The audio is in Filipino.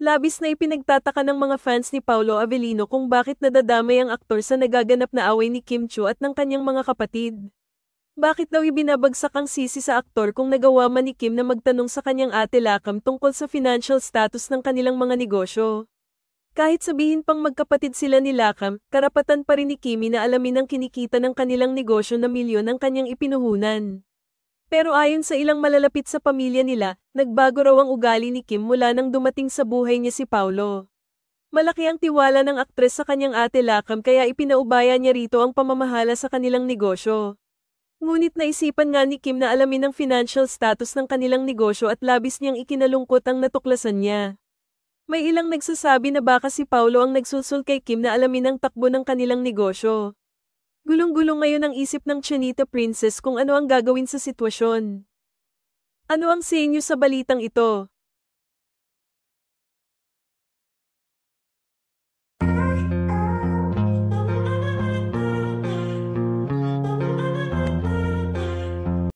Labis na ipinagtataka ng mga fans ni Paolo Avellino kung bakit nadadamay ang aktor sa nagaganap na away ni Kim Chiu at ng kanyang mga kapatid. Bakit daw ibinabagsak ang sisi sa aktor kung nagawa man ni Kim na magtanong sa kanyang ate Lakam tungkol sa financial status ng kanilang mga negosyo? Kahit sabihin pang magkapatid sila ni Lakam, karapatan pa rin ni Kimi na alamin ang kinikita ng kanilang negosyo na milyon ang kanyang ipinuhunan. Pero ayon sa ilang malalapit sa pamilya nila, nagbago raw ang ugali ni Kim mula nang dumating sa buhay niya si Paolo. Malaki ang tiwala ng aktres sa kanyang ate Lakam kaya ipinaubaya niya rito ang pamamahala sa kanilang negosyo. Ngunit naisipan nga ni Kim na alamin ang financial status ng kanilang negosyo at labis niyang ikinalungkot ang natuklasan niya. May ilang nagsasabi na baka si Paolo ang nagsusul kay Kim na alamin ang takbo ng kanilang negosyo. Gulong-gulong ngayon ang isip ng Chinita Princess kung ano ang gagawin sa sitwasyon. Ano ang sa inyo sa balitang ito?